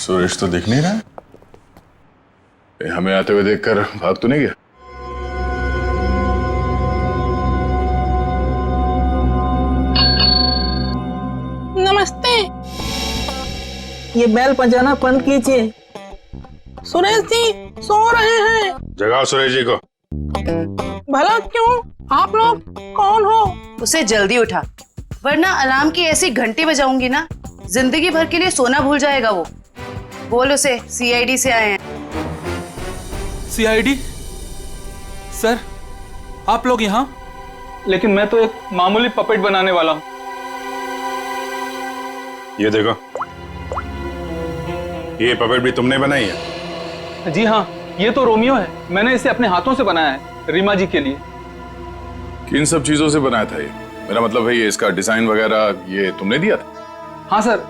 सुरेश तो दिख नहीं रहा है। हमें आते हुए देखकर भाग तो नहीं गया? नमस्ते। ये बेल बजाना बंद कीजिए। सुरेश जी सो रहे हैं। जगाओ सुरेश जी को। भला क्यों? आप लोग कौन हो? उसे जल्दी उठा, वरना अलार्म की ऐसी घंटी बजाऊंगी ना, जिंदगी भर के लिए सोना भूल जाएगा वो। बोल उसे सीआईडी से आए हैं। सीआईडी? सर आप लोग यहाँ? लेकिन मैं तो एक मामूली पपेट बनाने वाला हूँ। ये देखो, ये पपेट भी तुमने बनाई है? जी हाँ, ये तो रोमियो है। मैंने इसे अपने हाथों से बनाया है, रीमा जी के लिए। किन सब चीजों से बनाया था ये? मेरा मतलब है ये इसका डिजाइन वगैरह ये तुमने दिया था? हाँ सर,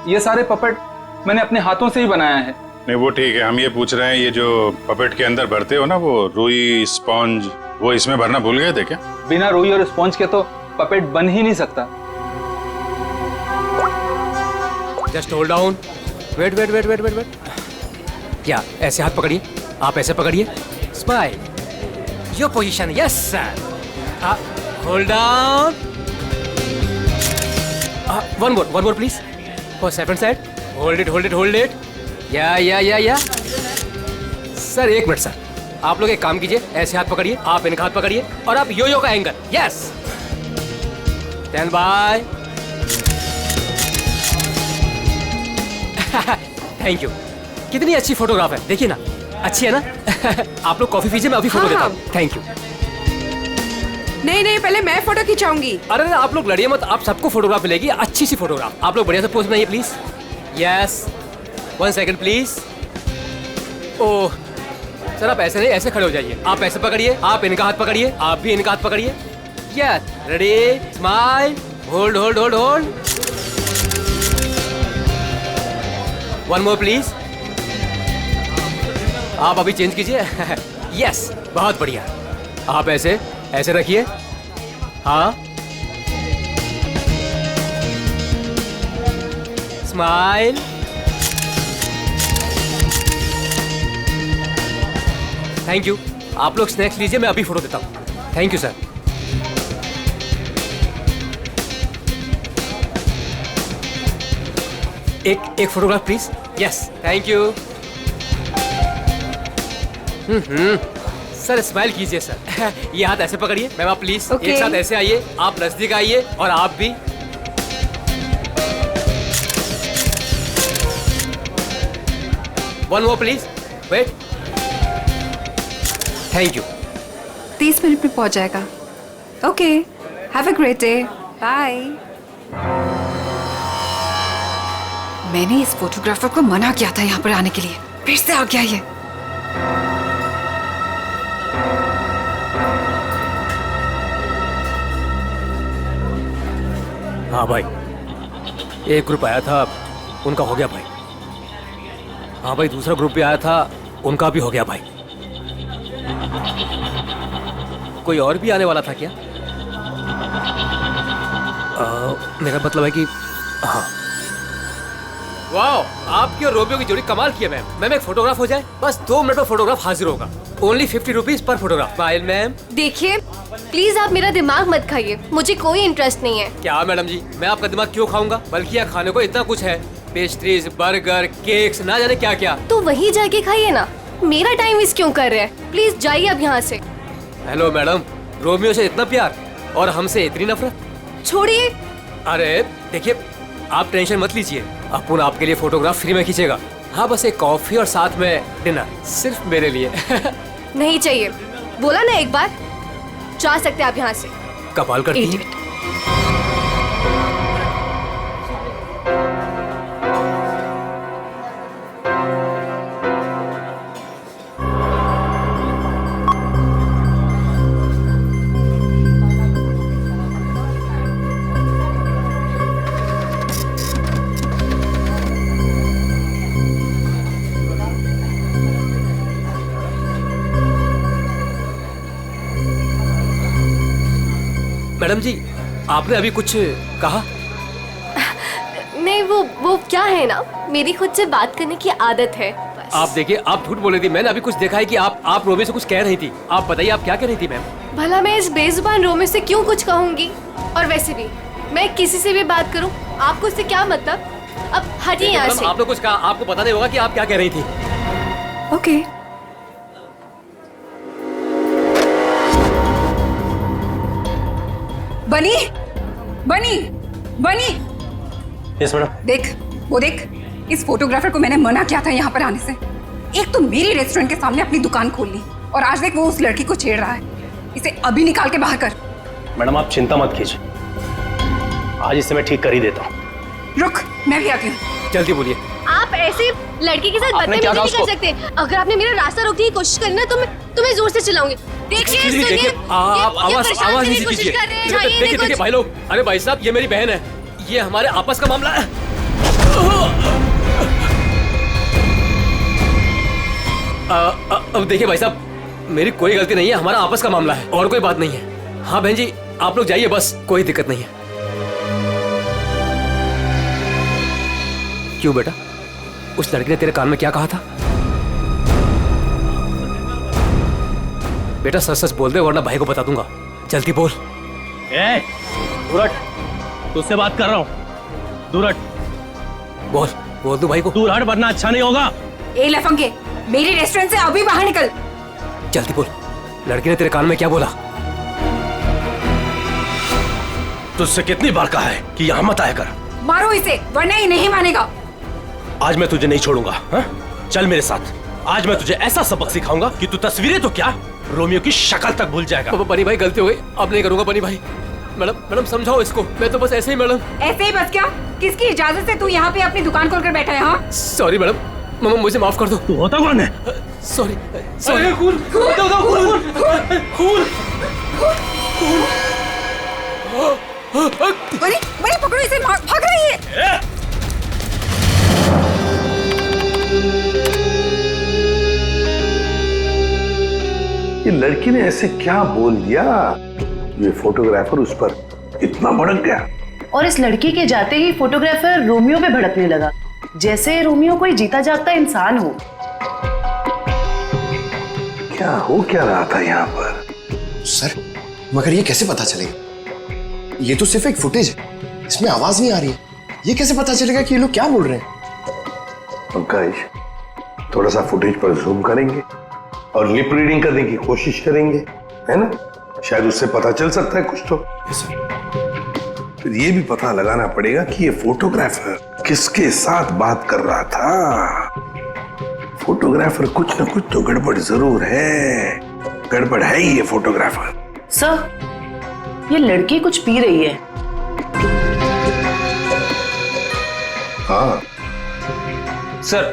ये सारे पपेट मैंने अपने हाथों से ही बनाया है। नहीं वो ठीक है, हम ये पूछ रहे हैं ये जो पपेट के अंदर भरते हो ना, वो रुई स्पॉन्ज, वो इसमें भरना भूल गए थे क्या? बिना रुई और स्पॉन्ज के तो पपेट बन ही नहीं सकता। Just hold down. Wait wait wait wait wait wait. क्या ऐसे हाथ पकड़िए, आप ऐसे पकड़िए, smile, your position, yes sir. Hold down. One more please, for second side. Hold it hold it hold it. या सर एक मिनट सर, आप लोग एक काम कीजिए, ऐसे हाथ पकड़िए, आप इनका हाथ पकड़िए और आप यो का angle, yes. Stand by. Thank you. कितनी अच्छी फोटोग्राफ है, देखिए ना, अच्छी है ना? आप लोग कॉफी पीजिए, मैं अभी फोटो देता हूँ। Thank you. नहीं, पहले मैं फोटो खिंचाऊंगी। अरे आप लोग लड़िए मत, आप सबको फोटोग्राफ मिलेगी, अच्छी सी फोटोग्राफ। आप लोग बढ़िया से पोज बनाइए please. Yes, 1 second please. Oh sir, आप ऐसे नहीं, ऐसे खड़े हो जाइए। आप ऐसे पकड़िए, आप इनका हाथ पकड़िए, आप भी इनका हाथ पकड़िए। Yes, ready, smile, hold hold hold hold. One more please. आप अभी चेंज कीजिए। यस, बहुत बढ़िया। आप ऐसे ऐसे रखिए। हाँ, स्माइल। Thank you. आप लोग स्नैक्स लीजिए, मैं अभी फोटो देता हूँ। Thank you sir. एक photograph please. Yes, thank you. Sir smile कीजिए सर। ये हाथ ऐसे पकड़िए, मैम आप प्लीज एक साथ ऐसे आइए, आप नजदीक आइए और आप भी। One more please, wait. Thank you. 30 minute में पहुंच जाएगा। Okay, have a great day, bye. मैंने इस फोटोग्राफर को मना किया था यहाँ पर आने के लिए, फिर से आ गया ये। हाँ भाई, एक ग्रुप आया था, उनका हो गया भाई। हाँ भाई, दूसरा ग्रुप भी आया था, उनका भी हो गया भाई। कोई और भी आने वाला था क्या? मेरा मतलब है कि हाँ। वाओ, आपकी और रोमियो की जोड़ी कमाल की है मैम। मैम एक फोटोग्राफ हो जाए, बस 2 मिनट में फोटोग्राफ हाजिर होगा। Only 50 rupees per photograph. Smile ma'am. देखिए प्लीज आप मेरा दिमाग मत खाइए, मुझे कोई इंटरेस्ट नहीं है। क्या मैडम जी, मैं आपका दिमाग क्यों खाऊंगा? बल्कि यहाँ खाने को इतना कुछ है, पेस्ट्रीज, बर्गर, केक्स, ना जाने क्या क्या। तो वहीं जाके खाइए ना, मेरा टाइम वेस्ट क्यों कर रहे हैं? प्लीज जाइए अब यहाँ से। हेलो मैडम, रोमियो से इतना प्यार और हमसे इतनी नफरत? छोड़िए। अरे देखिए, आप टेंशन मत लीजिए, अपुन आपके लिए फोटोग्राफ फ्री में खींचेगा। हाँ, बस एक कॉफी और साथ में डिनर, सिर्फ मेरे लिए। नहीं चाहिए, बोला ना एक बार। जा सकते आप यहाँ से। कमाल करती है। मैडम जी, आपने अभी कुछ कहा? नहीं, वो क्या है ना, मेरी खुद से बात करने की आदत है बस। आप देखिए, आप झूठ बोल रही थी। मैंने अभी कुछ देखा है कि आप रोमियो से कुछ कह रही थी। आप बताइए, आप क्या कह रही थी मैम? भला मैं इस बेजुबान रोमियो से क्यों कुछ कहूंगी? और वैसे भी मैं किसी से भी बात करूं, आपको इससे क्या मतलब? अब हटिए यहाँ से। आप लोग कुछ कहा, आपको पता नहीं होगा कि आप क्या कह रही थी। ओके। बनी बनी बनी, यस मैडम। देख वो देख, इस फोटोग्राफर को मैंने मना किया था यहाँ पर आने से। एक तो मेरी रेस्टोरेंट के सामने अपनी दुकान खोल ली, और आज देख वो उस लड़की को छेड़ रहा है। इसे अभी निकाल के बाहर कर। मैडम आप चिंता मत कीजिए, आज इसे मैं ठीक कर ही देता हूँ। रुक, मैं भी आती हूँ। जल्दी बोलिए। आप ऐसे लड़के के साथ आपने क्या बदतमीजी कहा नहीं कर उसको? सकते। अगर आपने मेरा रास्ता रोकने की कोशिश करी ना, तो मैं तुम्हें जोर से चिल्लाऊंगी। देखिए Excuse me, सुनिए, देखिए, आप ये आवाज परेशान आवाज करने नहीं की कोशिश कीजिए। कर रहे हैं। हाँ, ये देखिए देखो। देखिए भाई लोग, अरे भाई साहब, ये मेरी बहन है, ये हमारे आपस का मामला है। अब देखिए भाई साहब, मेरी कोई गलती नहीं है, हमारा आपस का मामला है और कोई बात नहीं है। हाँ बहन जी, आप लोग जाइए बस, कोई दिक्कत नहीं है। क्यों बेटा, उस लड़की ने तेरे कान में क्या कहा था? बेटा सच सच बोल दे, वरना भाई को बता दूंगा। जल्दी बोल। दूर हट, तुझसे बात कर रहा हूँ। दूर हट, बोल बोल दो भाई को। दूर हट वरना अच्छा नहीं होगा। ए लफंगे, मेरी रेस्टोरेंट से अभी बाहर निकल। जल्दी बोल, लड़की ने तेरे कान में क्या बोला? तुझसे कितनी बार कहा है कि यहाँ मत आया कर। मारो इसे, वरना ये नहीं मानेगा। आज मैं तुझे नहीं छोड़ूंगा। हाँ? चल मेरे साथ, आज मैं तुझे ऐसा सबक सिखाऊंगा कि तू तस्वीरें तो क्या, रोमियो की शक्ल तक भूल जाएगा। बनी भाई, गलती हो गई, अब नहीं करूंगा। बनी भाई, मैडम समझाओ इसको। मैं तो बस ऐसे ही मैडम। ऐसे ही बस क्या? किसकी इजाजत से तू यहाँ पे अपनी दुकान खोलकर बैठा है? हाँ, सॉरी मैडम, मम्मा मुझे माफ कर दो। तू होता कौन है? Sorry sorry. बड़ी बड़ी पकड़ो इसे, भाग रही है। ये लड़की ने ऐसे क्या बोल दिया, ये फोटोग्राफर उस पर इतना भड़क गया। और इस लड़की के जाते ही फोटोग्राफर रोमियो पे भड़कने लगा, जैसे रोमियो कोई जीता जागता इंसान हो। क्या हो क्या रहा था यहाँ पर? सर, मगर ये कैसे पता चलेगा? ये तो सिर्फ एक फुटेज है, इसमें आवाज नहीं आ रही है। ये कैसे पता चलेगा कि ये लोग क्या बोल रहे हैं? पंकज, थोड़ा सा फुटेज पर जूम करेंगे और लिप रीडिंग करने की कोशिश करेंगे, है ना? शायद उससे पता चल सकता है कुछ तो। फिर ये भी पता लगाना पड़ेगा कि ये फोटोग्राफर किसके साथ बात कर रहा था। फोटोग्राफर कुछ ना कुछ तो गड़बड़ जरूर है। गड़बड़ है ही ये फोटोग्राफर। सर, ये लड़की कुछ पी रही है। हाँ सर,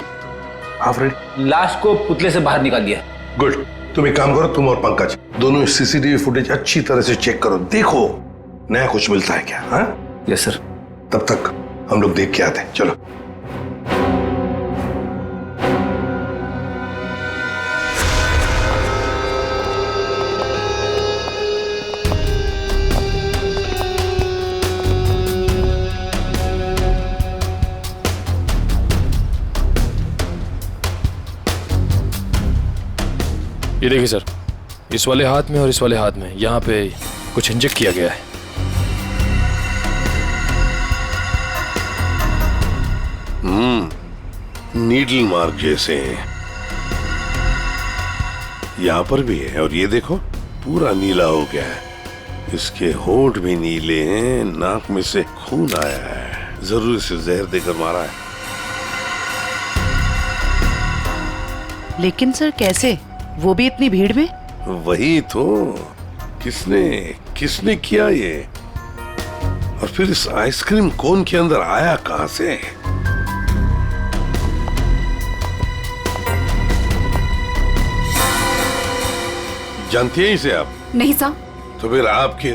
आफरीन, लाश को पुतले से बाहर निकाल दिया। गुड। तुम एक काम करो, तुम और पंकज दोनों सीसीटीवी फुटेज अच्छी तरह से चेक करो, देखो नया कुछ मिलता है क्या। हाँ यस सर। तब तक हम लोग देख के आते हैं, चलो। ये देखिए सर, इस वाले हाथ में और इस वाले हाथ में यहाँ पे कुछ इंजेक्ट किया गया है। नीडल मार्क जैसे हैं। यहाँ पर भी है, और ये देखो पूरा नीला हो गया है। इसके होंठ भी नीले हैं, नाक में से खून आया है। जरूर इसे जहर देकर मारा है। लेकिन सर कैसे, वो भी इतनी भीड़ में? वही तो, किसने किसने किया ये? और फिर इस आइसक्रीम कोन के अंदर आया कहां से? जानती है इसे आप? नहीं सर। तो फिर आपके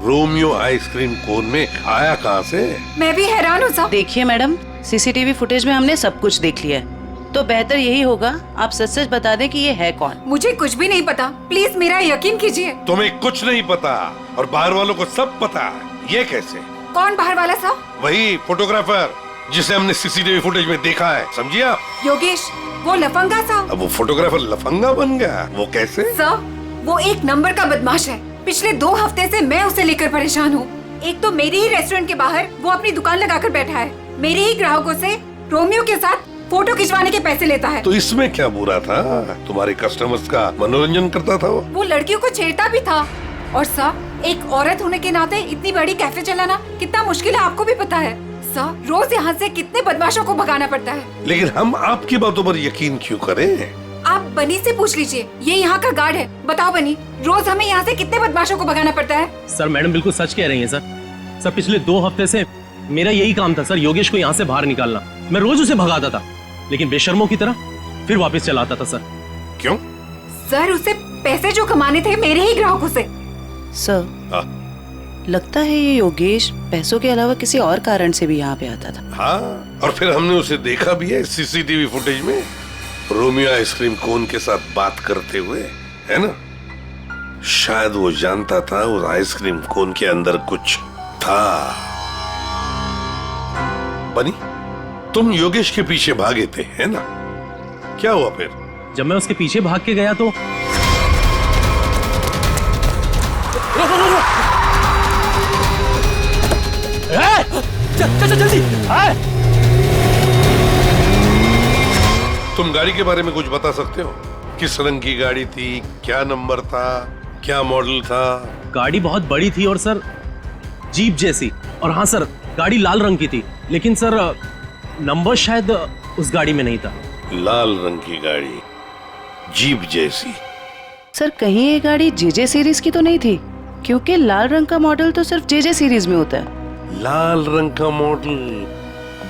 रोमियो आइसक्रीम कोन में आया कहां से? मैं भी हैरान हूँ सर। देखिए मैडम, सीसीटीवी फुटेज में हमने सब कुछ देख लिया है, तो बेहतर यही होगा आप सच सच बता दें कि ये है कौन। मुझे कुछ भी नहीं पता, प्लीज मेरा यकीन कीजिए। तुम्हें कुछ नहीं पता और बाहर वालों को सब पता। ये कैसे? कौन बाहर वाला सर? वही फोटोग्राफर जिसे हमने सीसीटीवी फुटेज में देखा है, समझिए आप? योगेश, वो लफंगा सा। अब वो फोटोग्राफर लफंगा बन गया, वो कैसे? सर, वो एक नंबर का बदमाश है। पिछले 2 हफ्ते से मैं उसे लेकर परेशान हूँ। एक तो मेरे ही रेस्टोरेंट के बाहर वो अपनी दुकान लगाकर बैठा है, मेरे ही ग्राहकों से रोमियो के साथ फोटो खिंचवाने के पैसे लेता है। तो इसमें क्या बुरा था? तुम्हारे कस्टमर्स का मनोरंजन करता था वो लड़कियों को छेड़ता भी था। और सर, एक औरत होने के नाते इतनी बड़ी कैफे चलाना कितना मुश्किल है, आपको भी पता है। सर, रोज यहाँ से कितने बदमाशों को भगाना पड़ता है। लेकिन हम आपकी बातों पर यकीन क्यों करें? आप बनी से पूछ लीजिए, ये यहाँ का गार्ड है। बताओ बनी, रोज हमें यहाँ से कितने बदमाशों को भगाना पड़ता है? सर, मैडम बिल्कुल सच कह रही हैं सर। पिछले 2 हफ्ते से मेरा यही काम था सर, योगेश को यहाँ से बाहर निकालना। मैं रोज उसे भगाता था, लेकिन बेशर्मों की तरह फिर वापस चलाता था सर। क्यों? सर, उसे पैसे जो कमाने थे मेरे ही ग्राहकों से। सर, लगता है ये योगेश पैसों के अलावा किसी और कारण से भी यहाँ पे आता था। हाँ, और फिर हमने उसे देखा भी है सीसीटीवी फुटेज में, रोमियो आइसक्रीम कोन के साथ बात करते हुए, है ना? शायद वो जानता था उस आइसक्रीम कोन के अंदर कुछ था। बनी, तुम योगेश के पीछे भागे थे, है ना? क्या हुआ फिर? जब मैं उसके पीछे भाग के गया तो जल्दी। तुम गाड़ी के बारे में कुछ बता सकते हो? किस रंग की गाड़ी थी, क्या नंबर था, क्या मॉडल था? गाड़ी बहुत बड़ी थी और सर जीप जैसी। और हाँ सर, गाड़ी लाल रंग की थी, लेकिन सर नंबर शायद उस गाड़ी में नहीं था। लाल रंग की गाड़ी, जीप जैसी। सर, कहीं ये गाड़ी जेजे सीरीज की तो नहीं थी? क्योंकि लाल रंग का मॉडल तो सिर्फ जेजे सीरीज में होता है। लाल रंग का मॉडल,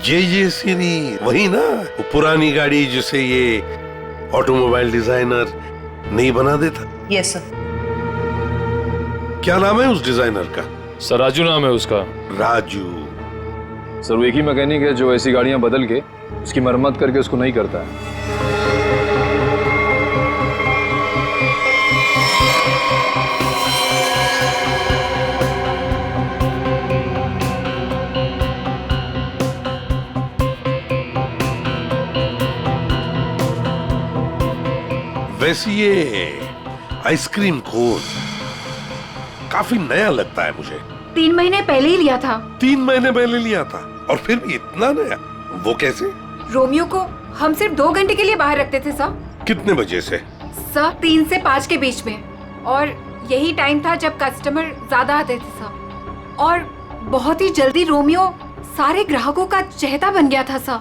जेजे सीरीज, वही ना? वो पुरानी गाड़ी जिसे ये ऑटोमोबाइल डिजाइनर नहीं बना देता। Yes sir. क्या नाम है उस डिजाइनर का? सर, राजू नाम है उसका। राजू? सर, वो एक ही मैकेनिक है जो ऐसी गाड़ियां बदल के उसकी मरम्मत करके उसको नहीं करता है। वैसे ये आइसक्रीम कोन काफी नया लगता है मुझे। 3 महीने पहले ही लिया था। 3 महीने पहले लिया था, और फिर भी इतना नया? वो कैसे? रोमियो को हम सिर्फ 2 घंटे के लिए बाहर रखते थे सर। कितने बजे से? सर, 3 से 5 के बीच में, और यही टाइम था जब कस्टमर ज्यादा आते थे सर। और बहुत ही जल्दी रोमियो सारे ग्राहकों का चहेता बन गया था सर।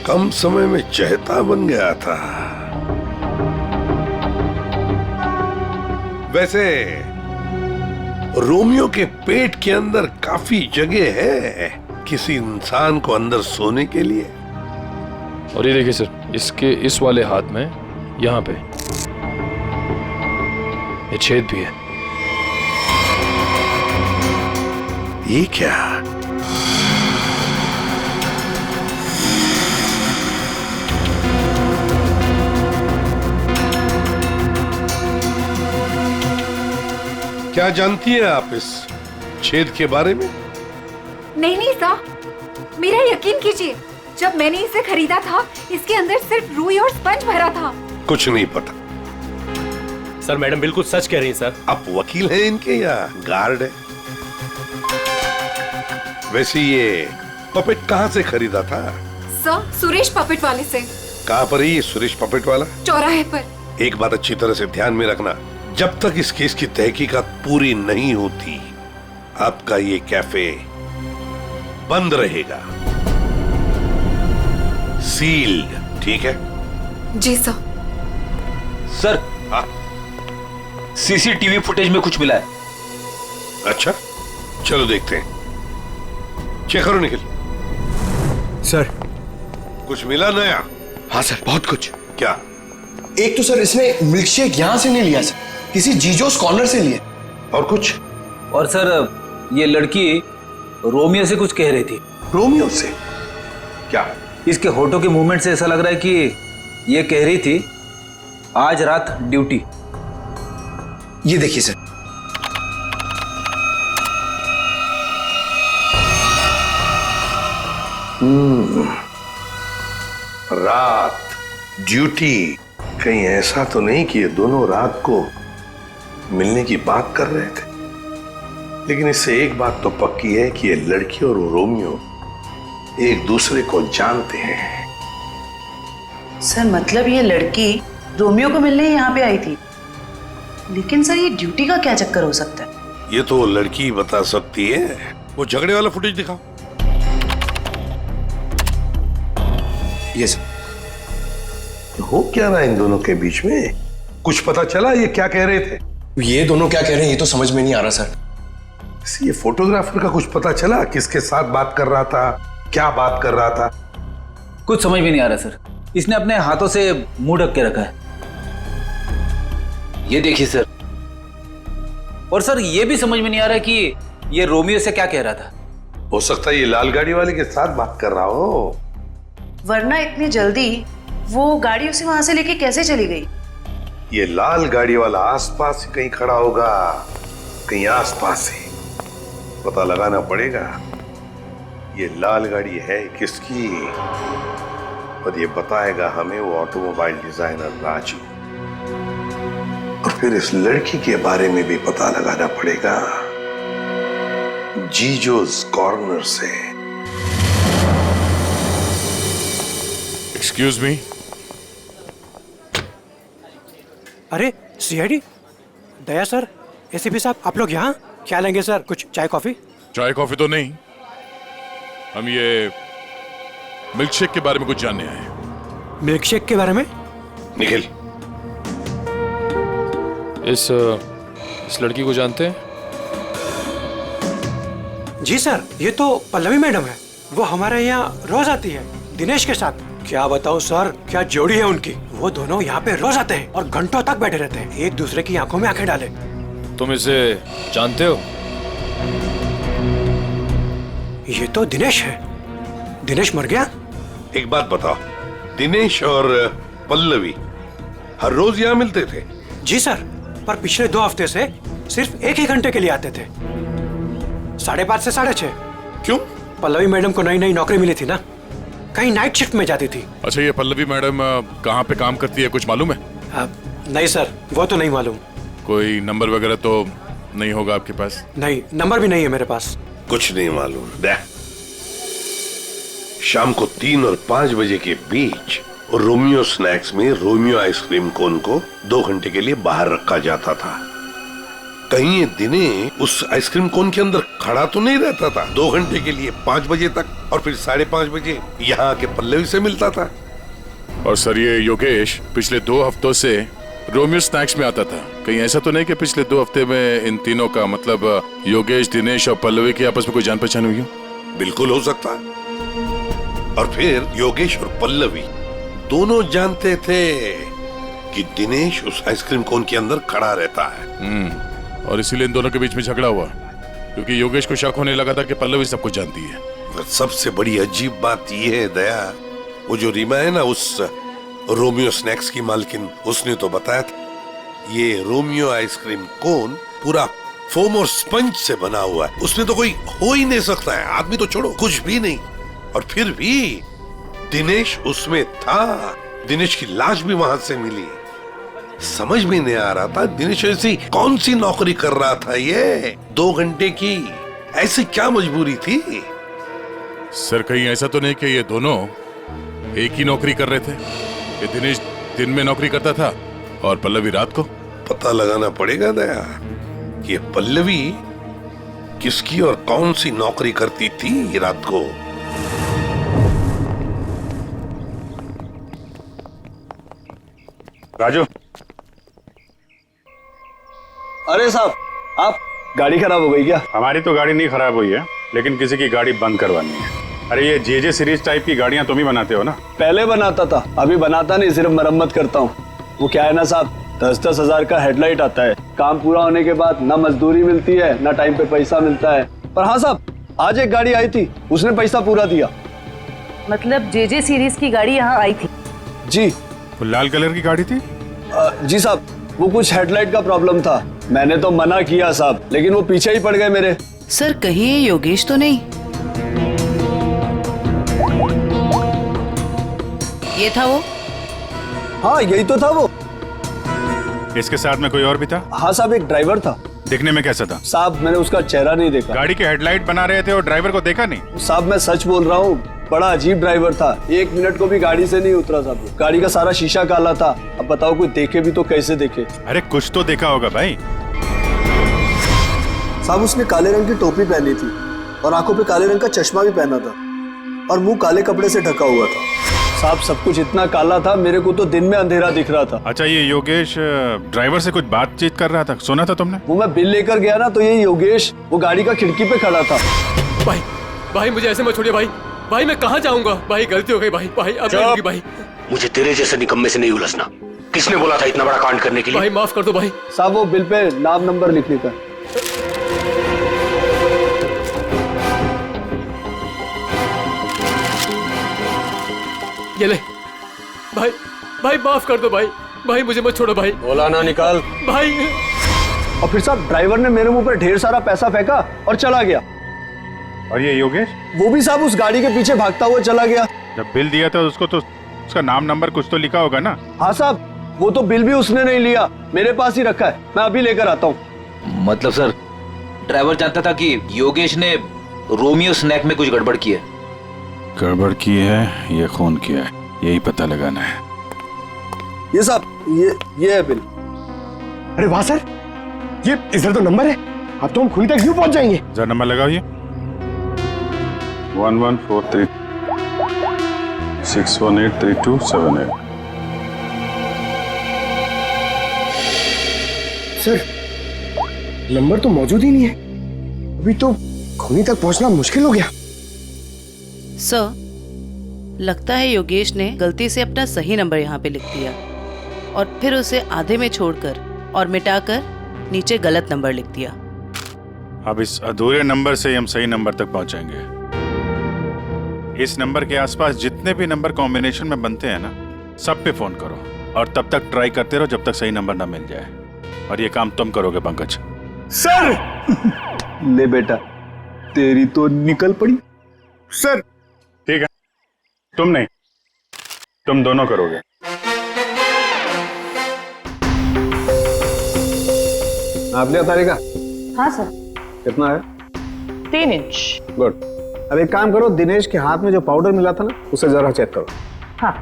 कम समय में चहेता बन गया था। वैसे रोमियो के पेट के अंदर काफी जगह है किसी इंसान को अंदर सोने के लिए। और ये देखिए सर, इसके इस वाले हाथ में यहाँ पे ये छेद भी है। ये क्या? क्या जानती है आप इस छेद के बारे में? नहीं सर, मेरा यकीन कीजिए, जब मैंने इसे खरीदा था इसके अंदर सिर्फ रुई और स्पंज भरा था। कुछ नहीं पता। सर, मैडम बिल्कुल सच कह रही हैं सर। आप वकील हैं इनके या गार्ड है? वैसे ये पपेट कहाँ से खरीदा था? सर, सुरेश पपेट वाले से। कहाँ पर है ये सुरेश पपेट वाला? चौराहे पर। एक बात अच्छी तरह से ध्यान में रखना, जब तक इस केस की तहकीकात पूरी नहीं होती आपका ये कैफे बंद रहेगा, सील्ड, ठीक है? जी सर। सर, सीसीटीवी फुटेज में कुछ मिला है। अच्छा, चलो देखते हैं। चेक करो निखिल। सर, कुछ मिला नया? हाँ सर, बहुत कुछ। क्या? एक तो सर, इसने मिल्कशेक यहां से नहीं लिया सर, किसी जीजोस कॉर्नर से लिए। और कुछ? और सर, ये लड़की रोमियो से कुछ कह रही थी। रोमियो से? क्या? इसके होठों के मूवमेंट से ऐसा लग रहा है कि ये कह रही थी आज रात ड्यूटी। ये देखिए सर, रात, ड्यूटी, कहीं ऐसा तो नहीं कि ये दोनों रात को मिलने की बात कर रहे थे। लेकिन इससे एक बात तो पक्की है कि ये लड़की और रोमियो एक दूसरे को जानते हैं। सर मतलब ये लड़की रोमियो को मिलने यहाँ पे आई थी, लेकिन सर ये ड्यूटी का क्या चक्कर हो सकता है? ये तो लड़की ही बता सकती है। वो झगड़े वाला फुटेज दिखाओ। ये सर। हो क्या रहा है इन दोनों के बीच में? कुछ पता चला ये क्या कह रहे थे? ये दोनों क्या कह रहे हैं ये तो समझ में नहीं आ रहा सर। ये फोटोग्राफर का कुछ पता चला? किसके साथ बात कर रहा था, क्या बात कर रहा था? कुछ समझ में नहीं आ रहा सर। इसने अपने हाथों से मुंह ढक के रखा है। ये देखिए सर। और सर ये भी समझ में नहीं आ रहा कि ये रोमियो से क्या कह रहा था। हो सकता है ये लाल गाड़ी वाले के साथ बात कर रहा हो। वरना इतनी जल्दी वो गाड़ी उसे वहां से लेके कैसे चली गई? ये लाल गाड़ी वाला आसपास ही कहीं खड़ा होगा, कहीं आसपास ही। पता लगाना पड़ेगा ये लाल गाड़ी है किसकी, और ये बताएगा हमें वो ऑटोमोबाइल डिजाइनर राजू। और फिर इस लड़की के बारे में भी पता लगाना पड़ेगा जीजोस कॉर्नर से। Excuse me. अरे सीआईडी दया सर, एसीपी साहब, आप लोग यहाँ क्या लेंगे सर? कुछ चाय कॉफी? चाय कॉफी तो नहीं, हम ये मिल्क शेक के बारे में कुछ जानने आए हैं। मिल्क शेक के बारे में? निखिल, इस लड़की को जानते हैं? जी सर, ये तो पल्लवी मैडम है। वो हमारे यहाँ रोज आती है दिनेश के साथ। क्या बताऊं सर, क्या जोड़ी है उनकी। वो दोनों यहाँ पे रोज आते हैं और घंटों तक बैठे रहते हैं, एक दूसरे की आंखों में आंखें डाले। तुम इसे जानते हो? ये तो दिनेश है। दिनेश मर गया? एक बात बताओ, दिनेश और पल्लवी हर रोज यहाँ मिलते थे? जी सर, पर पिछले 2 हफ्ते से सिर्फ 1 ही घंटे के लिए आते थे, 5:30 से 6:30। क्यों? पल्लवी मैडम को नई नई नौकरी मिली थी ना, कहीं नाइट शिफ्ट में जाती थी। अच्छा, ये पल्लवी मैडम कहाँ पे काम करती है, कुछ मालूम है? नहीं सर, वो तो नहीं मालूम। कोई नंबर वगैरह तो नहीं होगा आपके पास? नहीं, नंबर भी नहीं है मेरे पास। कुछ नहीं मालूम। शाम को 3 और 5 बजे के बीच रोमियो स्नैक्स में रोमियो आइसक्रीम कोन को 2 घंटे के लिए बाहर रखा जाता था। कहीं ये दिनेश उस आइसक्रीम कोन के अंदर खड़ा तो नहीं रहता था 2 घंटे के लिए 5 बजे तक, और फिर 5:30 बजे यहाँ आके पल्लवी से मिलता था। और सर ये योगेश पिछले 2 हफ्तों से रोमियो स्नैक्स में आता था। कहीं ऐसा तो नहीं कि पिछले 2 हफ्ते में इन तीनों का मतलब योगेश, दिनेश और पल्लवी की आपस में कोई जान पहचान हुई हो? बिल्कुल हो सकता है। और फिर योगेश और पल्लवी दोनों जानते थे कि दिनेश उस आइसक्रीम कोन के अंदर खड़ा रहता है। और इसीलिए इन दोनों के बीच में झगड़ा हुआ, क्योंकि योगेश को शक होने लगा था कि पल्लवी सब कुछ जानती है। और सबसे बड़ी अजीब बात यह है दया, वो जो रीमा है ना उस रोमियो स्नैक्स की मालकिन, उसने तो बताया था ये रोमियो आइसक्रीम कोन पूरा फोम और स्पंज से बना हुआ है, उसमें तो कोई हो ही नहीं सकता है, आदमी तो छोड़ो कुछ भी नहीं। और फिर भी दिनेश उसमें था, दिनेश की लाश भी वहां से मिली। समझ में नहीं आ रहा था दिनेश ऐसी कौन सी नौकरी कर रहा था ये 2 घंटे की, ऐसी क्या मजबूरी थी? सर कहीं ऐसा तो नहीं कि ये दोनों एक ही नौकरी कर रहे थे? ये दिनेश दिन में नौकरी करता था और पल्लवी रात को? पता लगाना पड़ेगा दया कि ये पल्लवी किसकी और कौन सी नौकरी करती थी रात को। राजू। अरे साहब, आप गाड़ी खराब हो गई क्या? हमारी तो गाड़ी नहीं खराब हुई है, लेकिन किसी की गाड़ी बंद करवानी है। अरे ये जेजे सीरीज टाइप की गाड़ियां तुम ही बनाते हो ना? पहले बनाता था, अभी बनाता नहीं, सिर्फ मरम्मत करता हूँ। वो क्या है ना साहब, 10-10 हजार का हेडलाइट आता है, काम पूरा होने के बाद ना मजदूरी मिलती है ना टाइम पे पैसा मिलता है। पर हाँ साहब, आज एक गाड़ी आई थी, उसने पैसा पूरा दिया। मतलब जेजे सीरीज की गाड़ी यहाँ आई थी? जी। लाल कलर की गाड़ी थी? जी साहब, वो कुछ हेडलाइट का प्रॉब्लम था, मैंने तो मना किया साहब, लेकिन वो पीछे ही पड़ गए मेरे। सर कहीं ये योगेश तो नहीं? ये था वो? हाँ यही तो था वो। इसके साथ में कोई और भी था? हाँ साहब, एक ड्राइवर था। दिखने में कैसा था? साहब मैंने उसका चेहरा नहीं देखा। गाड़ी के हेडलाइट बना रहे थे और ड्राइवर को देखा नहीं? साहब मैं सच बोल रहा हूँ, बड़ा अजीब ड्राइवर था। 1 मिनट को भी गाड़ी से नहीं उतरा साहब। गाड़ी का सारा शीशा काला था। अब बताओ कोई देखे भी तो कैसे देखे? अरे कुछ तो देखा होगा भाई। साहब उसने काले रंग की टोपी पहनी थी और आंखों पे काले रंग का चश्मा भी पहना था और मुंह काले कपड़े से ढका हुआ था। साहब सब कुछ इतना काला था, मेरे को तो दिन में अंधेरा दिख रहा था। अच्छा, ये योगेश ड्राइवर से कुछ बातचीत कर रहा था, सुना था तुमने? वो मैं बिल लेकर गया ना, तो ये योगेश वो गाड़ी का खिड़की पे खड़ा था। भाई भाई मुझे ऐसे मत छोड़िए भाई। भाई मैं कहाँ जाऊंगा? भाई गलती हो गई भाई। भाई अब नहीं होगी भाई। मुझे तेरे जैसे निकम्मे से नहीं उलझना। किसने बोला था इतना बड़ा कांड करने के लिए? भाई माफ कर दो भाई। साहब वो बिल पे नाम नंबर लिखने का। ये ले भाई। भाई माफ कर दो भाई। भाई मुझे मत छोड़ो भाई। बोला ना निकाल भाई। और फिर साहब ड्राइवर ने मेरे मुंह पर ढेर सारा पैसा फेंका और चला गया। और ये योगेश? वो भी साहब उस गाड़ी के पीछे भागता हुआ चला गया। जब बिल दिया था उसको तो उसका नाम नंबर कुछ तो लिखा होगा ना? हाँ साहब, वो तो बिल भी उसने नहीं लिया, मेरे पास ही रखा है। मैं अभी लेकर आता हूँ। मतलब सर, ड्राइवर जानता था कि योगेश ने रोमियो स्नैक में कुछ गड़बड़ की है? गड़बड़ की है या खून किया है, यही पता लगाना है। ये साहब ये है बिल। अरे वाह सर, ये इधर तो नंबर है। अब तो हम खुद तक यूं पहुंच जाएंगे। जरा नंबर लगाओ ये 1143 6183278। सर नंबर तो मौजूद ही नहीं है। अभी तो खूनी तक पहुंचना मुश्किल हो गया। सर, लगता है योगेश ने गलती से अपना सही नंबर यहाँ पे लिख दिया और फिर उसे आधे में छोड़कर और मिटाकर नीचे गलत नंबर लिख दिया। अब इस अधूरे नंबर से हम सही नंबर तक पहुंचेंगे। इस नंबर के आसपास जितने भी नंबर कॉम्बिनेशन में बनते हैं ना, सब पे फोन करो और तब तक ट्राई करते रहो जब तक सही नंबर ना मिल जाए। और ये काम तुम करोगे पंकज। सर ले बेटा, तेरी तो निकल पड़ी। सर ठीक है, तुम नहीं, तुम दोनों करोगे। आप लिया तारीखा? हाँ सर। कितना है? 3 इंच। गुड। अब एक काम करो, दिनेश के हाथ में जो पाउडर मिला था ना, उसे जरा चेक करो। हाँ।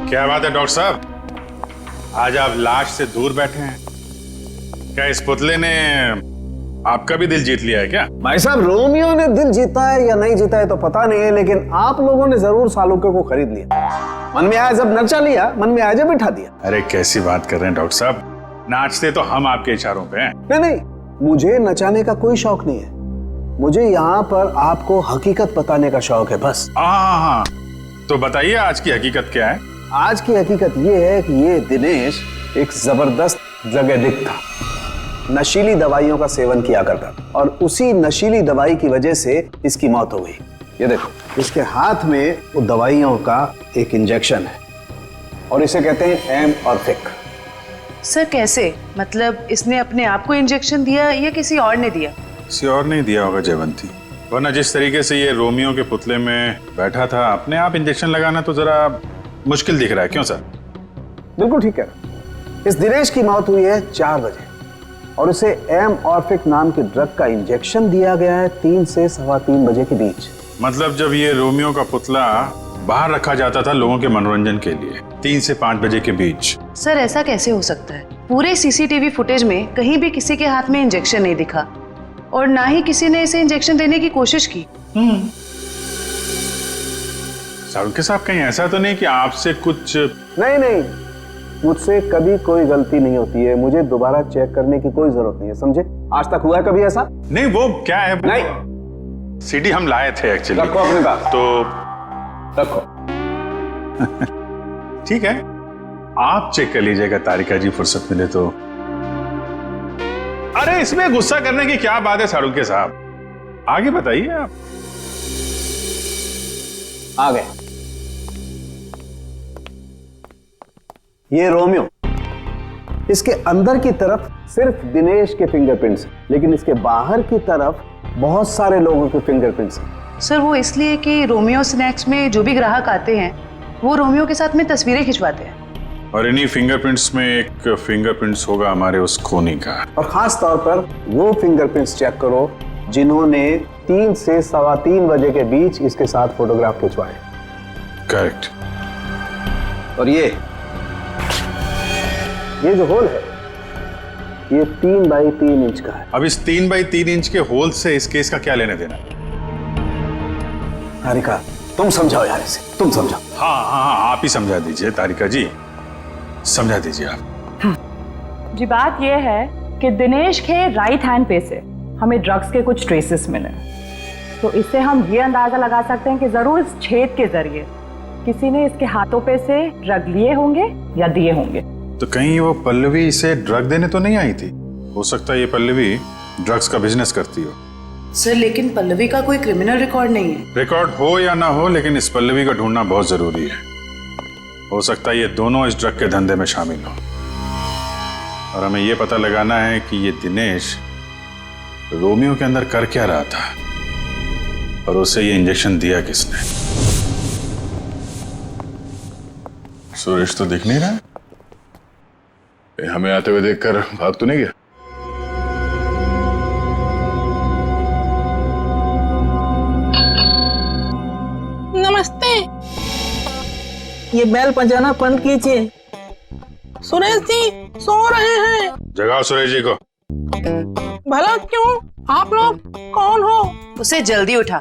क्या बात है डॉक्टर साहब, आज आप लाश से दूर बैठे हैं। क्या इस पुतले ने आपका भी दिल जीत लिया है क्या? भाई साहब, रोमियो ने दिल जीता है या नहीं जीता है तो पता नहीं है, लेकिन आप लोगों ने जरूर सालुके को खरीद लिया। मन में आया जब नचा लिया, मन में आया जब बिठा दिया। अरे कैसी बात कर रहे हैं डॉक्टर साहब, नाचते तो हम आपके इशारों पे हैं। नहीं, मुझे नचाने का कोई शौक नहीं है। मुझे यहाँ पर आपको हकीकत बताने का शौक है बस। हाँ, तो बताइए आज की हकीकत क्या है? आज की हकीकत ये है कि ये दिनेश एक जबरदस्त ड्रग एडिक्ट था। नशीली दवाइयों का सेवन किया करता और उसी नशीली दवाई की वजह से इसकी मौत हो गई। ये देखो, इसके हाथ में वो दवाइयों का एक इंजेक्शन है और इसे कहते हैं एमऑर्फिक। सर कैसे? मतलब इसने अपने आप को इंजेक्शन दिया या किसी और ने दिया? किसी और नहीं दिया होगा जयवंती, वरना जिस तरीके से ये रोमियो के पुतले में बैठा था, अपने आप इंजेक्शन लगाना तो जरा मुश्किल दिख रहा है। क्यों सर? बिल्कुल ठीक है। इस दिनेश की मौत हुई है 4 बजे और उसे एमऑर्फिक नाम के ड्रग का इंजेक्शन दिया गया है 3 से 3:15 बजे के बीच। मतलब जब ये रोमियो का पुतला बाहर रखा जाता था लोगों के मनोरंजन के लिए, 3 से 5 बजे के बीच। सर ऐसा कैसे हो सकता है? पूरे सीसीटीवी फुटेज में कहीं भी किसी के हाथ में इंजेक्शन नहीं दिखा और ना ही किसी ने इसे इंजेक्शन देने की कोशिश की। सारुके साहब, कहीं ऐसा तो नहीं कि आपसे कुछ? नहीं, मुझसे कभी कोई गलती नहीं होती है। मुझे दोबारा चेक करने की कोई जरूरत नहीं है, समझे? आज तक हुआ है कभी ऐसा? नहीं, वो क्या है? नहीं, सीडी हम लाए थे एक्चुअली। रखो अपने पास। तो रखो। ठीक है, आप चेक कर लीजिएगा तारिका जी, फुर्सत मिले तो। अरे इसमें गुस्सा करने की क्या बात है सारुके साहब, आगे बताइए आप। आ गए। ये रोमियो, इसके अंदर की तरफ सिर्फ दिनेश के फिंगरप्रिंट्स, लेकिन इसके बाहर की तरफ बहुत सारे लोगों के फिंगरप्रिंट्स हैं। सर वो इसलिए कि रोमियो स्नैक्स में जो भी ग्राहक आते हैं वो रोमियो के साथ में तस्वीरें खिंचवाते हैं। और इन्हीं फिंगरप्रिंट्स में एक फिंगरप्रिंट्स होगा हमारे उस खूनी का। और खास तौर पर वो फिंगरप्रिंट्स चेक करो जिन्होंने 3 से 3:15 बजे के बीच इसके साथ फोटोग्राफ खिंचवाए। करेक्ट। और ये जो होल है ये 3 बाई 3 इंच का है। अब इस 3 बाई 3 इंच के होल से इस केस का क्या लेने देना? तारिका तुम समझाओ यार इसे, तुम समझाओ। हाँ, आप ही समझा दीजिए तारिका जी, समझा दीजिए आप। जी बात यह है कि दिनेश के राइट हैंड पे से हमें ड्रग्स के कुछ ट्रेसेस मिले, तो इससे हम ये अंदाजा लगा सकते हैं कि जरूर इस छेद के जरिए किसी ने इसके हाथों पे से ड्रग लिए होंगे या दिए होंगे। तो कहीं वो पल्लवी इसे ड्रग देने तो नहीं आई थी? हो सकता है ये पल्लवी ड्रग्स का बिजनेस करती हो। सर लेकिन पल्लवी का कोई क्रिमिनल रिकॉर्ड नहीं है। रिकॉर्ड हो या ना हो, लेकिन इस पल्लवी को ढूंढना बहुत जरूरी है। हो सकता है ये दोनों इस ड्रग के धंधे में शामिल हो, और हमें ये पता लगाना है कि ये दिनेश रोमियो के अंदर कर क्या रहा था और उसे ये इंजेक्शन दिया किसने। सुरेश तो दिख नहीं रहा, हमें आते हुए देखकर भाग तो नहीं गया? नमस्ते, ये बेल बजाना बंद कीजिए। सुरेश जी सो रहे हैं। जगाओ सुरेश जी को। भला क्यों? आप लोग कौन हो? उसे जल्दी उठा,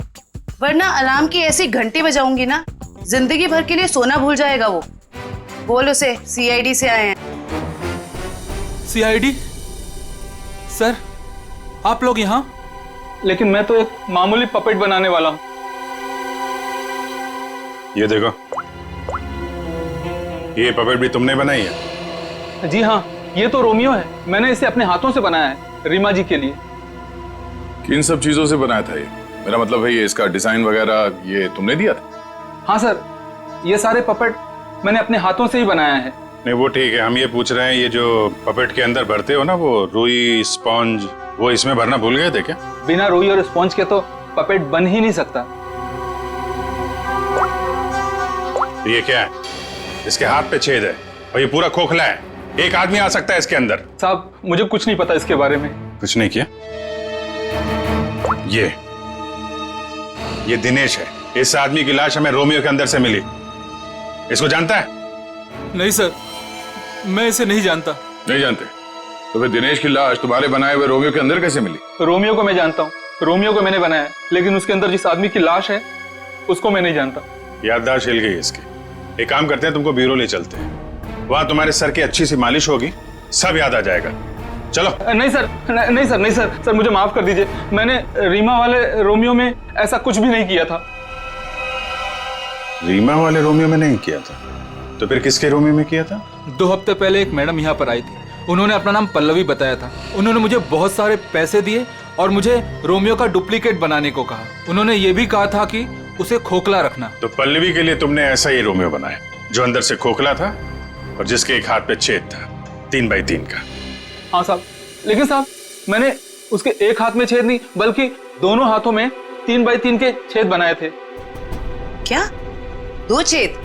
वरना अलार्म की ऐसी घंटी बजाऊंगी ना, जिंदगी भर के लिए सोना भूल जाएगा वो। बोल उसे सीआईडी से आए हैं। सीआईडी? सर आप लोग यहाँ? लेकिन मैं तो एक मामूली पपेट बनाने वाला हूँ। ये देखो, ये पपेट भी तुमने बनाई है? जी हाँ, ये तो रोमियो है। मैंने इसे अपने हाथों से बनाया है रीमा जी के लिए। किन सब चीजों से बनाया था ये? मेरा मतलब है ये इसका डिजाइन वगैरह ये तुमने दिया था? हाँ सर, ये सारे पपेट मैंने अपने हाथों से ही बनाया है। नहीं वो ठीक है, हम ये पूछ रहे हैं ये जो पपेट के अंदर भरते हो ना, वो रुई स्पॉन्ज, वो इसमें भरना भूल गए थे क्या? बिना रुई और स्पॉन्ज के तो पपेट बन ही नहीं सकता। ये क्या है? इसके हाथ पे छेद है और ये पूरा खोखला है, एक आदमी आ सकता है इसके अंदर। साहब मुझे कुछ नहीं पता इसके बारे में। कुछ नहीं किया? ये दिनेश है। इस आदमी की लाश हमें रोमियो के अंदर से मिली। इसको जानता है? नहीं सर, मैं इसे नहीं जानता। नहीं जानते? तो फिर दिनेश की लाश तुम्हारे बनाए हुए रोमियो के अंदर कैसे मिली? रोमियो को मैं जानता हूँ, रोमियो को मैंने बनाया, लेकिन उसके अंदर जिस आदमी की लाश है उसको मैं नहीं जानता। याददाश्त हिल गई इसकी। एक काम करते हैं, तुमको ब्यूरो ले चलते हैं, वहां तुम्हारे सर की अच्छी सी मालिश होगी, सब याद आ जाएगा। चलो। नहीं सर, नहीं सर, नहीं सर, सर मुझे माफ कर दीजिए। मैंने रीमा वाले रोमियो में ऐसा कुछ भी नहीं किया था। रीमा वाले रोमियो में नहीं किया था? तो फिर किसके रोमियो में किया था? 2 हफ्ते पहले एक मैडम यहाँ पर आई थी, उन्होंने अपना नाम पल्लवी बताया था। उन्होंने मुझे बहुत सारे पैसे दिए और मुझे रोमियो का डुप्लीकेट बनाने को कहा। उन्होंने ये भी कहा था कि उसे खोखला रखना। तो पल्लवी के लिए तुमने ऐसा ही रोमियो बनाया जो अंदर से खोखला था और जिसके एक हाथ पे छेद था 3 बाई 3 का। हाँ साहब, लेकिन साहब मैंने उसके एक हाथ में छेद नहीं बल्कि दोनों हाथों में 3 बाई 3 के छेद बनाए थे। क्या? 2 छेद?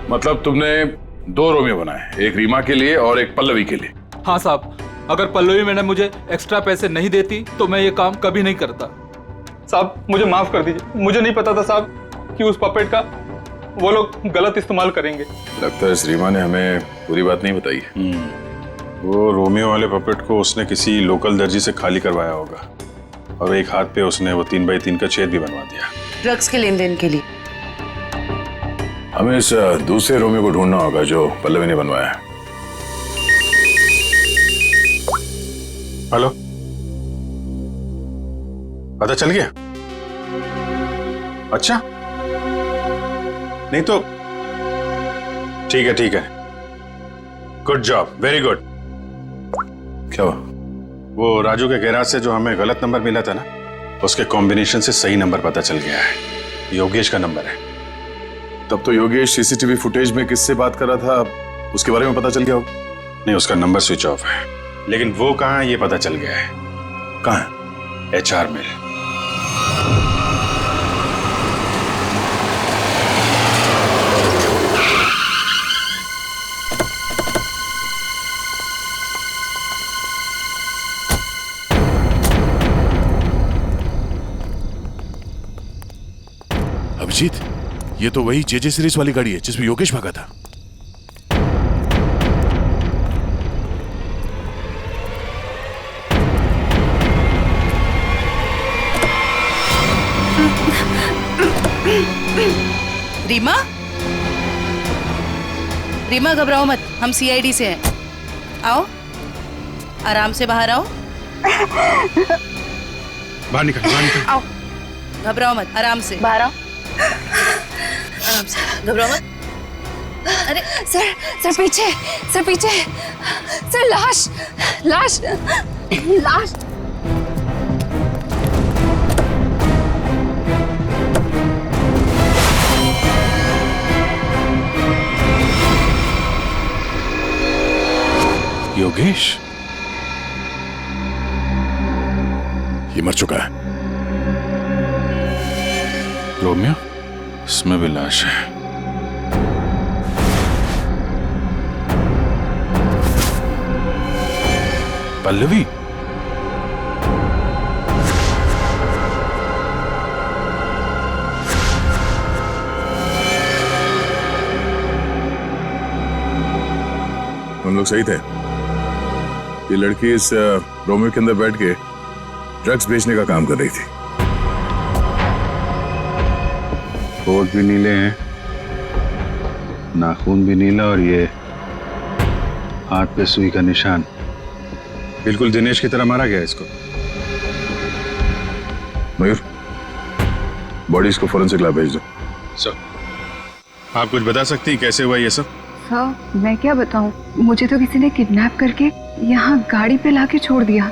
मतलब तुमने 2 रोमियो बनाए, एक रीमा के लिए और एक पल्लवी के लिए? हाँ साहब, अगर पल्लवी मैडम मुझे एक्स्ट्रा पैसे नहीं देती तो मैं ये काम कभी नहीं करता। साहब मुझे माफ कर दीजिए, मुझे नहीं पता था साहब कि उस पपेट का वो लोग गलत इस्तेमाल करेंगे। लगता है इस रीमा ने हमें पूरी बात नहीं बताई है। वो रोमियो वाले पपेट को उसने किसी लोकल दर्जी से खाली करवाया होगा और एक हाथ पे उसने वो 3 बाई 3 का छेद भी बनवा दिया ड्रग्स के लेन देन के लिए। हमें इस दूसरे रोमियो को ढूंढना होगा जो पल्लवी ने बनवाया है। हेलो, पता चल गया? अच्छा, नहीं तो ठीक है, ठीक है, गुड जॉब, वेरी गुड। क्या हुआ? वो राजू के गैराज से जो हमें गलत नंबर मिला था ना, उसके कॉम्बिनेशन से सही नंबर पता चल गया है। योगेश का नंबर है। तब तो योगेश सीसीटीवी फुटेज में किससे बात कर रहा था उसके बारे में पता चल गया होगा? नहीं, उसका नंबर स्विच ऑफ है, लेकिन वो कहाँ है ये पता चल गया है। कहाँ है? HR मिल। अभिजीत, ये तो वही जेजे सीरीज वाली गाड़ी है जिसमें योगेश भागा था। रीमा, रीमा घबराओ मत, हम सीआईडी से हैं। आओ, आराम से बाहर आओ। बाहर निकल, बाहर निकल। आओ, घबराओ मत, आराम से बाहर आओ। आराम से, घबराओ मत। अरे सर, सर पीछे, सर पीछे, सर लाश, लाश, लाश। योगेश ये मर चुका है। रोमियो, इसमें भी लाश है। पल्लवी, हम लोग सही थे। ये लड़की इस रोमियो के अंदर बैठ के ड्रग्स बेचने का काम कर रही थी। होठ भी नीले हैं, नाखून भी नीला, और ये हाथ पे सुई का निशान। बिल्कुल दिनेश की तरह मारा गया इसको। मयूर, बॉडीज को फोरेंसिक लैब भेज दो। सर, आप कुछ बता सकती हैं कैसे हुआ ये सब? सर, मैं क्या बताऊं? मुझे तो किसी ने किडनैप करके यहाँ गाड़ी पे लाके छोड़ दिया।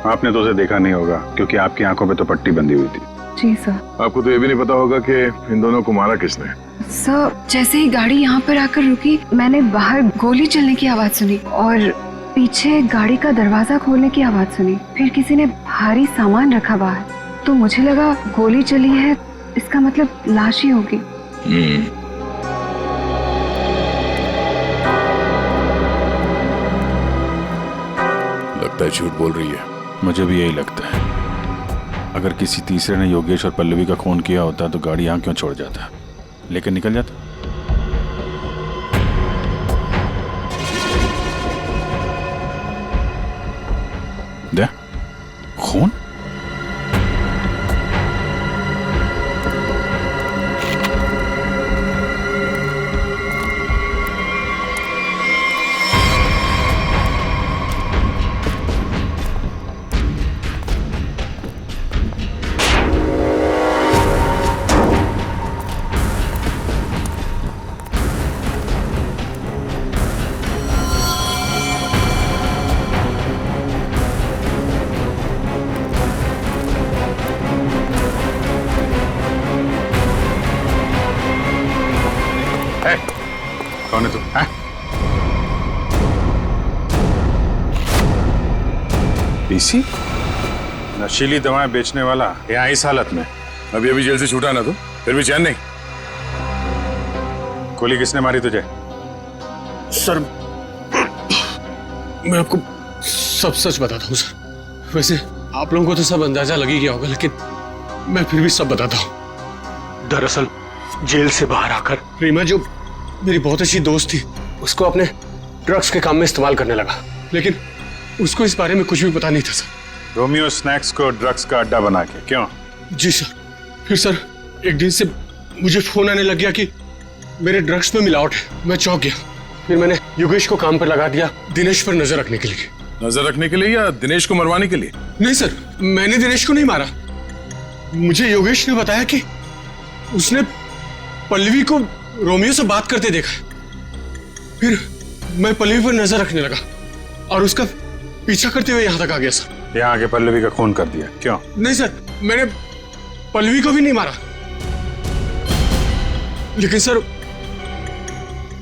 आपने तो उसे देखा नहीं होगा क्योंकि आपकी आंखों पे तो पट्टी बंधी हुई थी। जी सर। आपको तो ये भी नहीं पता होगा कि इन दोनों को मारा किसने। सर, जैसे ही गाड़ी यहाँ पर आकर रुकी, मैंने बाहर गोली चलने की आवाज सुनी और पीछे गाड़ी का दरवाजा खोलने की आवाज सुनी। फिर किसी ने भारी सामान रखा बाहर, तो मुझे लगा गोली चली है, इसका मतलब लाश ही होगी। लगता है झूठ बोल रही है। मुझे भी यही लगता है। अगर किसी तीसरे ने योगेश और पल्लवी का खून किया होता तो गाड़ी यहाँ क्यों छोड़ जाता, लेकिन निकल जाता। दे खून। कौन है तू? पीसी? नशीली दवाएं बेचने वाला यहाँ इस हालत में? अभी अभी जेल से छूटा ना तो फिर भी चैन नहीं। गोली किसने मारी तुझे? सर, मैं आपको सब सच बताता हूँ सर। वैसे आप लोगों को तो सब अंदाजा लग ही गया होगा, लेकिन मैं फिर भी सब बताता हूँ। दरअसल जेल से बाहर आकर रीमा, जो मेरी बहुत अच्छी दोस्त थी, उसको अपने ड्रग्स के काम में इस्तेमाल करने लगा, लेकिन उसको इस बारे में कुछ भी पता नहीं था सर। रोमियो स्नैक्स को ड्रग्स का अड्डा बना के? क्यों? जी सर। फिर सर एक दिन से मुझे फोन आने लग गया कि मेरे ड्रग्स में मिलावट है। मैं चौंक गया। फिर मैंने योगेश को काम पर लगा दिया, दिनेश पर नजर रखने के लिए। नजर रखने के लिए या दिनेश को मरवाने के लिए? नहीं सर, मैंने दिनेश को नहीं मारा। मुझे योगेश ने बताया कि उसने पल्लवी को रोमियो से बात करते देखा। फिर मैं पल्लवी पर नजर रखने लगा और उसका पीछा करते हुए यहाँ तक आ गया सर। यहाँ आके पल्लवी का खून कर दिया? क्यों? नहीं सर, मैंने पल्लवी को भी नहीं मारा, लेकिन सर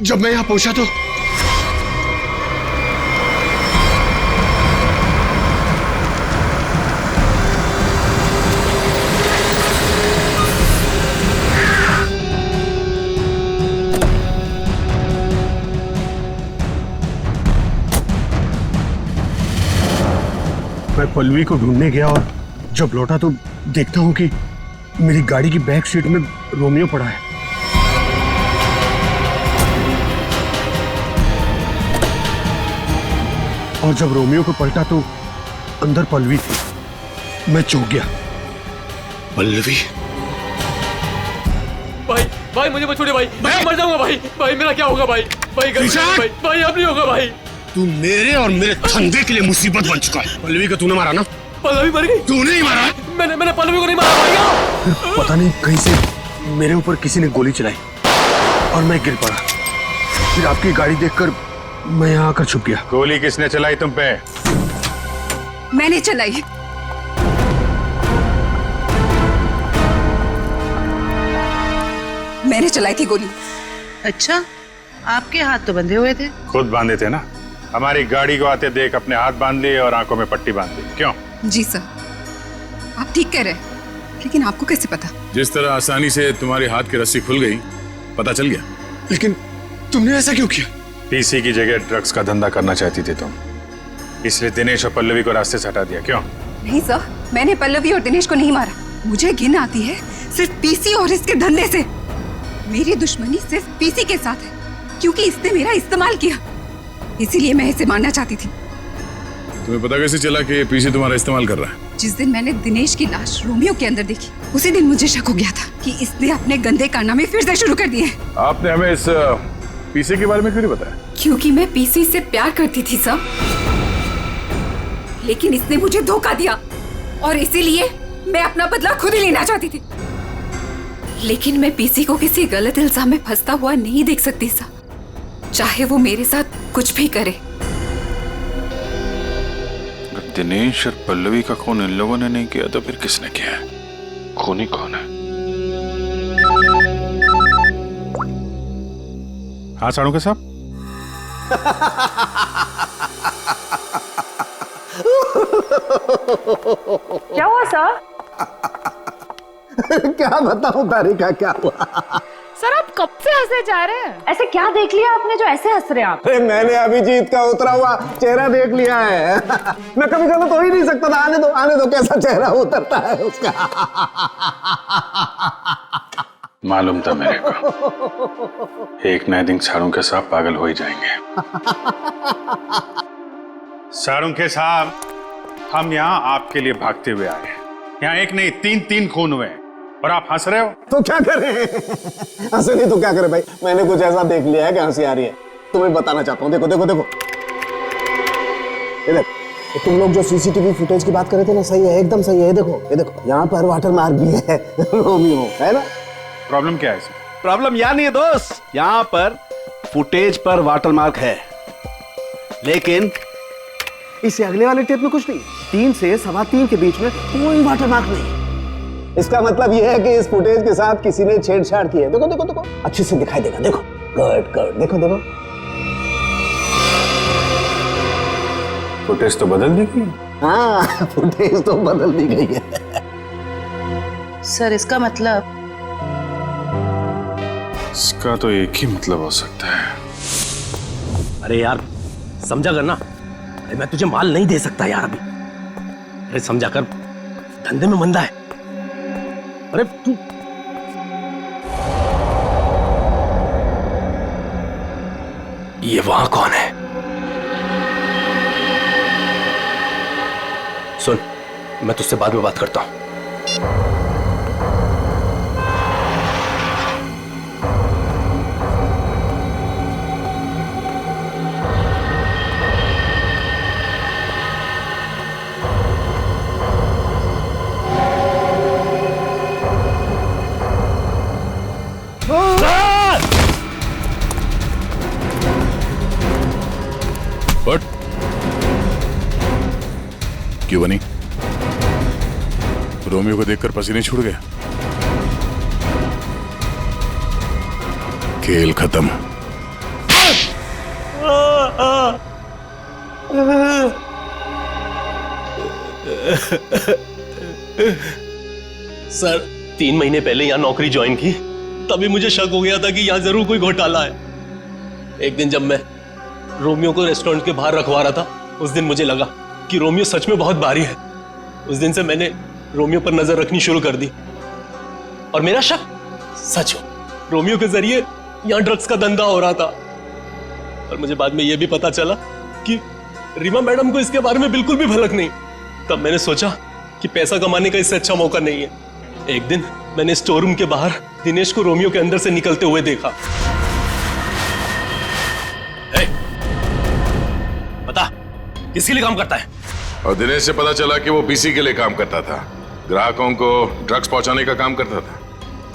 जब मैं यहाँ पहुंचा तो मैं पल्लवी को ढूंढने गया और जब लौटा तो देखता हूं कि मेरी गाड़ी की बैक सीट में रोमियो पड़ा है। और जब रोमियो को पलटा तो अंदर पल्लवी थी। मैं चौंक गया। पल्लवी? भाई मुझे मत छोड़िए भाई, मैं मर जाऊंगा भाई। भाई मेरा क्या होगा भाई? भाई भाई अब नहीं होगा भाई। तू मेरे और मेरे धंधे के लिए मुसीबत बन चुका है। पल्लवी को तूने मारा ना? पल्लवी मर गई? तूने ही मारा? मैंने पल्लवी को नहीं मारा भाई। फिर पता नहीं कहीं से मेरे ऊपर किसी ने गोली चलाई और मैं गिर पड़ा। फिर आपकी गाड़ी देखकर मैं यहाँ आकर छुप गया। गोली किसने चलाई तुम पे? मैंने चलाई। मैंने चलाई थी गोली। अच्छा, आपके हाथ तो बंधे हुए थे। खुद बांधे थे ना। हमारी गाड़ी को आते देख अपने हाथ बांध लिए और आंखों में पट्टी बांध ली। क्यों? जी सर, आप ठीक कह रहे हैं, लेकिन आपको कैसे पता? जिस तरह आसानी से तुम्हारी हाथ की रस्सी खुल गई, पता चल गया। लेकिन तुमने ऐसा क्यों किया? पीसी की जगह ड्रग्स का धंधा करना चाहती थी तुम, इसलिए दिनेश और पल्लवी को रास्ते से हटा दिया। क्यों? नहीं सर, मैंने पल्लवी और दिनेश को नहीं मारा। मुझे घिन आती है सिर्फ पीसी और इसके धंधे से। मेरी दुश्मनी सिर्फ पीसी के साथ है, क्योंकि इसने मेरा इस्तेमाल किया, इसीलिए मैं इसे मारना चाहती थी। तुम्हें पता कैसे चला कि पीसी तुम्हारा इस्तेमाल कर रहा है? जिस दिन मैंने दिनेश की लाश रोमियो के अंदर देखी, उसी दिन मुझे शक हो गया था कि इसने अपने गंदे कारनामे फिर से शुरू कर दिए। आपने हमें इस पीसी के बारे में क्यों नहीं बताया? क्योंकि मैं पीसी से प्यार करती थी सर, लेकिन इसने मुझे धोखा दिया और इसीलिए मैं अपना बदला खुद ही लेना चाहती थी। लेकिन मैं पीसी को किसी गलत इल्जाम में फंसता हुआ नहीं देख सकती सर, चाहे वो मेरे साथ कुछ भी करे। दिनेश और पल्लवी का खून इन लोगों ने नहीं किया तो फिर किसने किया है? खूनी कौन है? हाँ साड़ू के साहब। क्या हुआ सर? क्या बताऊं तारिका, क्या हुआ? सर आप कब से हंसे जा रहे हैं? ऐसे क्या देख लिया आपने जो ऐसे हंस रहे हैं आप? अरे मैंने अभिजीत का उतरा हुआ चेहरा देख लिया है। मैं कभी गलत हो ही नहीं सकता था। आने दो कैसा चेहरा उतरता है उसका। मालूम था मेरे को, एक नए दिन साड़ू के साहब पागल हो ही जाएंगे। साड़ू के साहब, हम यहाँ आपके लिए भागते हुए आए हैं। यहाँ एक नहीं तीन खून हुए और आप हंस रहे हो। तो क्या करें? हंसे नहीं तो क्या करें भाई? मैंने कुछ ऐसा देख लिया है कि हंसी आ रही है। तुम्हें बताना चाहता हूँ। देखो देखो देखो, इधर तुम लोग जो सीसीटीवी फुटेज की बात कर रहे थे ना, सही है, एकदम सही है। देखो ये देखो, यहाँ पर वाटर मार्क भी है रोमियो, है ना? प्रॉब्लम क्या है इसमें? प्रॉब्लम यहाँ नहीं है दोस्त, यहाँ पर फुटेज पर वाटर मार्क है, लेकिन इससे अगले वाले टेप में कुछ नहीं। 3 से 3:15 के बीच में कोई वाटर मार्क नहीं। इसका मतलब यह है कि इस फुटेज के साथ किसी ने छेड़छाड़ की है। देखो देखो देखो, अच्छे से दिखाई देगा। देखो गुड, देखो देखो, फुटेज तो बदल दी गई। हाँ, फुटेज तो बदल दी गई है। सर इसका मतलब? इसका तो एक ही मतलब हो सकता है। अरे यार समझा कर ना, अरे मैं तुझे माल नहीं दे सकता यार अभी। अरे समझा कर, धंधे में मंदा है। अरे तू ये वहां कौन है? सुन, मैं तुझसे बाद में बात करता हूं। बट क्यों बनी? रोमियो को देखकर पसीने छूट गया। खेल खत्म। सर 3 महीने पहले यहाँ नौकरी ज्वाइन की, तभी मुझे शक हो गया था कि यहाँ जरूर कोई घोटाला है। एक दिन जब मैं रोमियो को रेस्टोरेंट के बाहर रखवा रहा था, उस दिन मुझे लगा कि रोमियो सच में बहुत भारी है। उस दिन से मैंने रोमियो पर नजर रखनी शुरू कर दी। और मेरा शक सच हो, रोमियो के जरिए यहाँ ड्रग्स का धंधा हो रहा था। और मुझे बाद में यह भी पता चला कि रीमा मैडम को इसके बारे में बिल्कुल भी भनक नहीं। तब मैंने सोचा कि पैसा कमाने का इससे अच्छा मौका नहीं है। एक दिन मैंने स्टोर रूम के बाहर दिनेश को रोमियो के अंदर से निकलते हुए देखा। बता, किसके लिए काम करता है? और दिनेश से पता चला कि वो पीसी के लिए काम करता था, ग्राहकों को ड्रग्स पहुंचाने का काम करता था।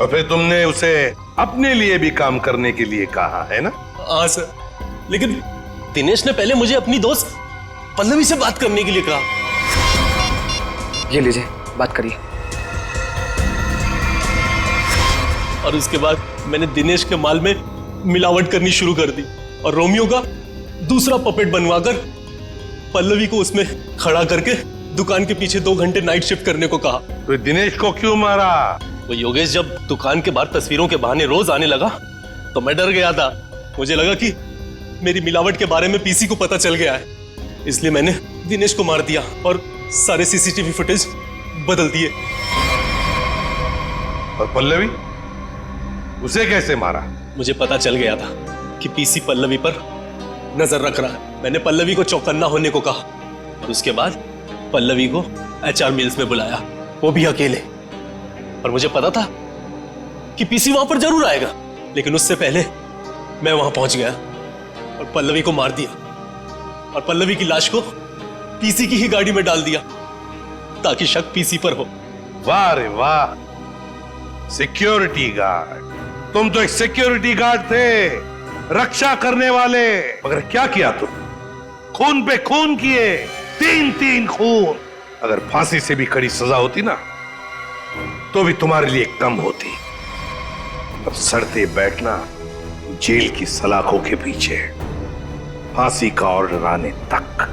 और फिर तुमने उसे अपने लिए भी काम करने के लिए कहा है ना? हाँ सर, लेकिन दिनेश ने पहले मुझे अपनी दोस्त पल्लवी से बात करने के लिए कहा। ये लीजिए, बात करिए। और उसके बाद मैंने दिनेश के माल में मिलावट करनी शुरू कर दी और रोमियो का दूसरा पपेट बनवाकर पल्लवी को उसमें खड़ा करके दुकान के पीछे 2 घंटे नाइट शिफ्ट करने को कहा। तो दिनेश को क्यों मारा? वो योगेश जब दुकान के बाहर तस्वीरों के बहाने रोज आने लगा तो मैं डर गया था। मुझे लगा कि मेरी मिलावट के बारे में पीसी को पता चल गया है, इसलिए मैंने दिनेश को मार दिया और सारे सीसीटीवी फुटेज बदल दिए। और पल्लवी, उसे कैसे मारा? मुझे पता चल गया था कि पीसी पल्लवी पर नजर रख रहा है। मैंने पल्लवी को चौकन्ना होने को कहा और उसके बाद पल्लवी को एचआर मिल्स में बुलाया, वो भी अकेले। और मुझे पता था कि पीसी वहां पर जरूर आएगा, लेकिन उससे पहले मैं वहां पहुंच गया और पल्लवी को मार दिया और पल्लवी की लाश को पीसी की ही गाड़ी में डाल दिया ताकि शक पीसी पर हो। वाह रे वाह, सिक्योरिटी गार्ड! तुम तो एक सिक्योरिटी गार्ड थे, रक्षा करने वाले। मगर क्या किया तुम? खून पे खून किए, 3 खून। अगर फांसी से भी कड़ी सजा होती ना तो भी तुम्हारे लिए कम होती। अब सड़ते बैठना जेल की सलाखों के पीछे, फांसी का ऑर्डर आने तक।